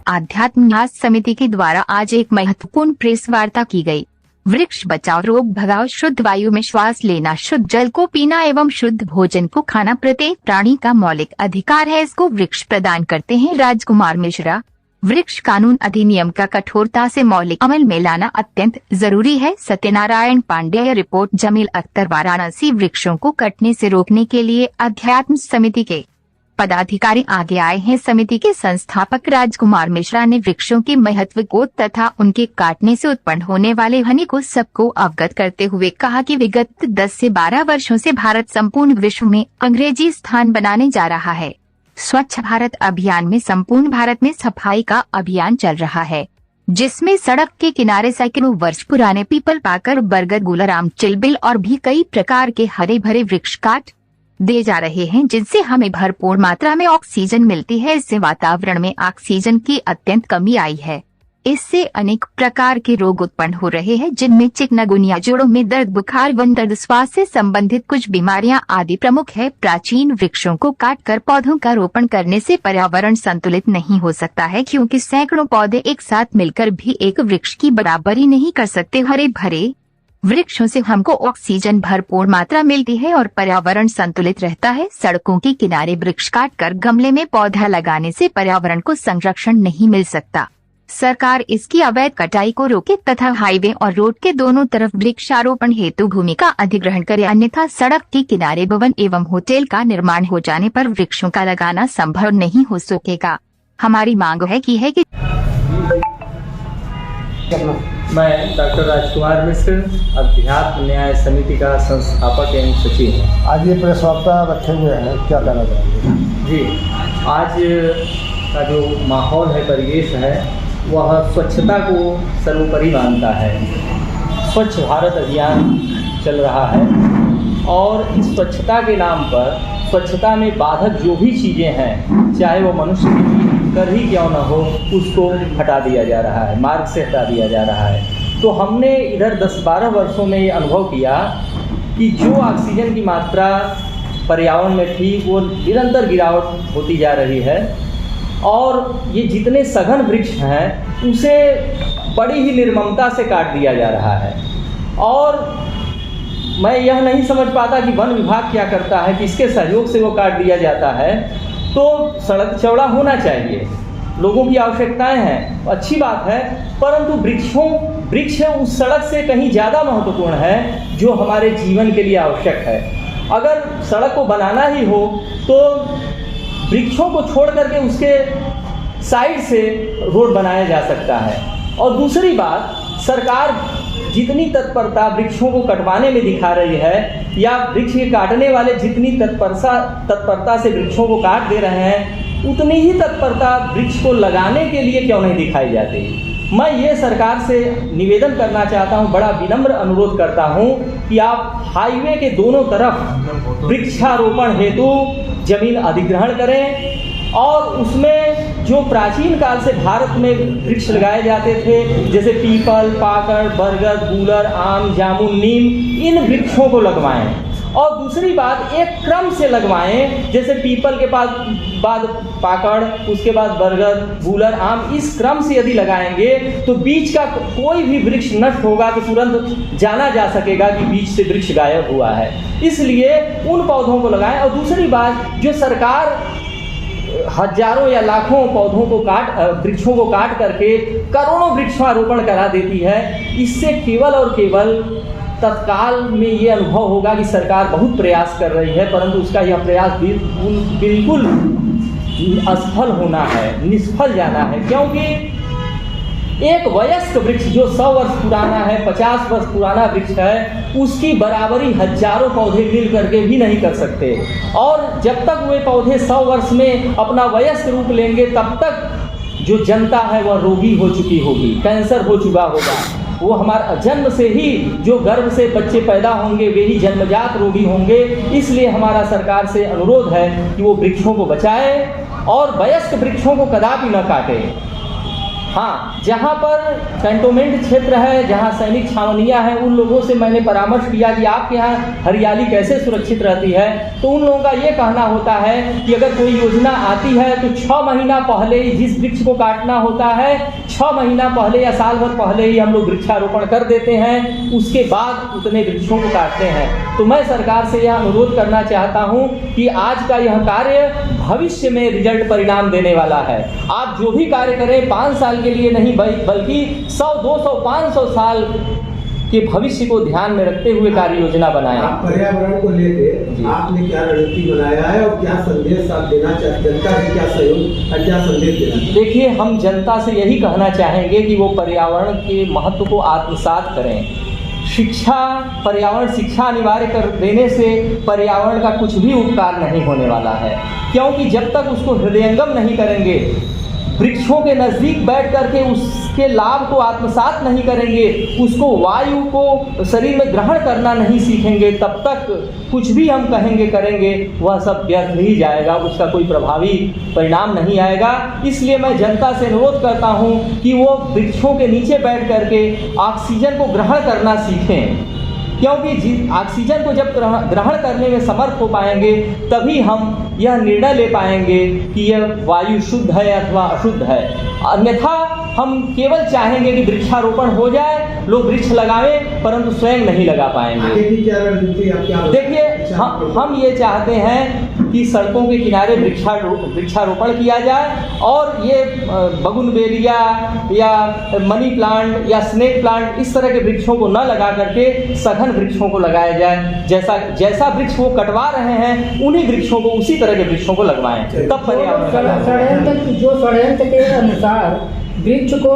आध्यात्म न्यास समिति के द्वारा आज एक महत्वपूर्ण प्रेस वार्ता की गई। वृक्ष बचाओ, रोग भगाओ, शुद्ध वायु में श्वास लेना, शुद्ध जल को पीना एवं शुद्ध भोजन को खाना प्रत्येक प्राणी का मौलिक अधिकार है। इसको वृक्ष प्रदान करते हैं राजकुमार मिश्रा। वृक्ष कानून अधिनियम का कठोरता से मौलिक अमल में लाना अत्यंत जरूरी है। सत्यनारायण पांडेय रिपोर्ट। जमील अख्तर, वाराणसी। वृक्षों को कटने से रोकने के लिए अध्यात्म समिति के पदाधिकारी आगे आए हैं। समिति के संस्थापक राजकुमार मिश्रा ने वृक्षों के महत्व को तथा उनके काटने से उत्पन्न होने वाले हानि को सबको अवगत करते हुए कहा कि विगत 10 से 12 वर्षों से भारत संपूर्ण विश्व में अंग्रेजी स्थान बनाने जा रहा है। स्वच्छ भारत अभियान में संपूर्ण भारत में सफाई का अभियान चल रहा है, जिसमें सड़क के किनारे सैकड़ों वर्ष पुराने पीपल, पाकर, बरगद, गूलर, आम, चिलबिल और भी कई प्रकार के हरे भरे वृक्ष काट दे जा रहे हैं, जिनसे हमें भरपूर मात्रा में ऑक्सीजन मिलती है। इससे वातावरण में ऑक्सीजन की अत्यंत कमी आई है। इससे अनेक प्रकार के रोग उत्पन्न हो रहे हैं, जिनमें चिकनगुनिया, जोड़ों में दर्द, बुखार, वन दर्द, श्वास से संबंधित कुछ बीमारियां आदि प्रमुख है। प्राचीन वृक्षों को काटकर पौधों का रोपण करने से पर्यावरण संतुलित नहीं हो सकता है, क्योंकि सैकड़ों पौधे एक साथ मिलकर भी एक वृक्ष की बराबरी नहीं कर सकते। हरे भरे वृक्षों से हमको ऑक्सीजन भरपूर मात्रा मिलती है और पर्यावरण संतुलित रहता है। सड़कों के किनारे वृक्ष काटकर गमले में पौधा लगाने से पर्यावरण को संरक्षण नहीं मिल सकता। सरकार इसकी अवैध कटाई को रोके तथा हाईवे और रोड के दोनों तरफ वृक्षारोपण हेतु भूमि का अधिग्रहण करे, अन्यथा सड़क के किनारे भवन एवं होटल का निर्माण हो जाने पर वृक्षों का लगाना संभव नहीं हो सकेगा। हमारी मांग है कि मैं डॉक्टर राजकुमार मिश्र, अध्यात्म न्याय समिति का संस्थापक एवं सचिव हूँ। आज ये प्रेस वार्ता रखे हुए हैं, क्या कहना चाहेंगे? जी, आज का जो माहौल है, परिवेश है, वह स्वच्छता को सर्वोपरि मानता है। स्वच्छ भारत अभियान चल रहा है और इस स्वच्छता के नाम पर स्वच्छता में बाधक जो भी चीज़ें हैं, चाहे वो मनुष्य की कर ही क्यों न हो, उसको हटा दिया जा रहा है, मार्ग से हटा दिया जा रहा है। तो हमने इधर 10-12 वर्षों में ये अनुभव किया कि जो ऑक्सीजन की मात्रा पर्यावरण में थी वो निरंतर गिरावट होती जा रही है और ये जितने सघन वृक्ष हैं उसे बड़ी ही निर्ममता से काट दिया जा रहा है। और मैं यह नहीं समझ पाता कि वन विभाग क्या करता है, किसके सहयोग से वो काट दिया जाता है। तो सड़क चौड़ा होना चाहिए, लोगों की आवश्यकताएं हैं, अच्छी बात है, परंतु वृक्ष उस सड़क से कहीं ज़्यादा महत्वपूर्ण है जो हमारे जीवन के लिए आवश्यक है। अगर सड़क को बनाना ही हो तो वृक्षों को छोड़ करके उसके साइड से रोड बनाया जा सकता है। और दूसरी बात, सरकार जितनी तत्परता वृक्षों को कटवाने में दिखा रही है या वृक्ष के काटने वाले जितनी तत्परता से वृक्षों को काट दे रहे हैं, उतनी ही तत्परता वृक्ष को लगाने के लिए क्यों नहीं दिखाई जाती। मैं ये सरकार से निवेदन करना चाहता हूँ, बड़ा विनम्र अनुरोध करता हूँ कि आप हाईवे के दोनों तरफ वृक्षारोपण हेतु जमीन अधिग्रहण करें और उसमें जो प्राचीन काल से भारत में वृक्ष लगाए जाते थे, जैसे पीपल, पाकड़, बरगद, गूलर, आम, जामुन, नीम, इन वृक्षों को लगवाएं। और दूसरी बात, एक क्रम से लगवाएं, जैसे पीपल के बाद पाकड़, उसके बाद बरगद, गूलर, आम, इस क्रम से यदि लगाएंगे तो बीच का कोई भी वृक्ष नष्ट होगा तो तुरंत जाना जा सकेगा कि बीच से वृक्ष गायब हुआ है। इसलिए उन पौधों को लगाएं। और दूसरी बात, जो सरकार हजारों या लाखों वृक्षों को काट करके करोड़ों वृक्षारोपण करा देती है, इससे केवल और केवल तत्काल में ये अनुभव होगा कि सरकार बहुत प्रयास कर रही है, परंतु उसका यह प्रयास बिल्कुल असफल होना है, निष्फल जाना है। क्योंकि एक वयस्क वृक्ष जो 100 वर्ष पुराना है, 50 वर्ष पुराना वृक्ष है, उसकी बराबरी हजारों पौधे मिल करके भी नहीं कर सकते। और जब तक वे पौधे 100 वर्ष में अपना वयस्क रूप लेंगे, तब तक जो जनता है वह रोगी हो चुकी होगी, कैंसर हो चुका होगा। वो हमारा जन्म से ही जो गर्भ से बच्चे पैदा होंगे वे ही जन्मजात रोगी होंगे। इसलिए हमारा सरकार से अनुरोध है कि वो वृक्षों को बचाए और वयस्क वृक्षों को कदापि न काटे। हाँ, जहाँ पर कैंटोनमेंट क्षेत्र है, जहाँ सैनिक छावनियाँ हैं, उन लोगों से मैंने परामर्श किया कि आपके यहाँ हरियाली कैसे सुरक्षित रहती है। तो उन लोगों का ये कहना होता है कि अगर कोई योजना आती है तो 6 महीना पहले ही जिस वृक्ष को काटना होता है 6 महीना पहले या साल भर पहले ही हम लोग वृक्षारोपण कर देते हैं, उसके बाद उतने वृक्षों को काटते हैं। तो मैं सरकार से यह अनुरोध करना चाहता हूँ कि आज का यह कार्य भविष्य में रिजल्ट परिणाम देने वाला है। आप जो भी कार्य करें 5 साल के लिए नहीं बल्कि 100, 200, 500 साल के भविष्य को ध्यान में रखते हुए कार्य योजना बनाएं। आप पर्यावरण को लेकर आपने क्या रणनीति बनाया है और क्या संदेश आप देना चाहते हैं, जनता से क्या सहयोग और क्या संदेश देना चाहते हैं? देखिए, हम जनता से यही कहना चाहेंगे कि वो पर्यावरण के महत्व को आत्मसात करें। शिक्षा, पर्यावरण शिक्षा अनिवार्य कर देने से पर्यावरण का कुछ भी उपकार नहीं होने वाला है, क्योंकि जब तक उसको हृदयंगम नहीं करेंगे, वृक्षों के नज़दीक बैठ करके उसके लाभ को आत्मसात नहीं करेंगे, उसको वायु को शरीर में ग्रहण करना नहीं सीखेंगे, तब तक कुछ भी हम कहेंगे करेंगे वह सब व्यर्थ ही जाएगा, उसका कोई प्रभावी परिणाम नहीं आएगा। इसलिए मैं जनता से अनुरोध करता हूँ कि वो वृक्षों के नीचे बैठ करके ऑक्सीजन को ग्रहण करना सीखें, क्योंकि ऑक्सीजन को जब ग्रहण करने में समर्थ हो पाएंगे तभी हम यह निर्णय ले पाएंगे कि यह वायु शुद्ध है अथवा अशुद्ध है। अन्यथा हम केवल चाहेंगे कि वृक्षारोपण हो जाए, लोग वृक्ष लगावें, परंतु स्वयं नहीं लगा पाएंगे। देखिए, हम ये चाहते हैं कि सड़कों के किनारे वृक्षारोपण किया जाए और ये बगुनबेलिया या मनी प्लांट या स्नेक प्लांट इस तरह के वृक्षों को न लगा करके सघन वृक्षों को लगाया जाए। जैसा वृक्ष वो कटवा रहे हैं उन्हीं वृक्षों को, उसी तरह के वृक्षों को लगवाएं, तब पर्यावरण षड्यंत्र के अनुसार वृक्ष को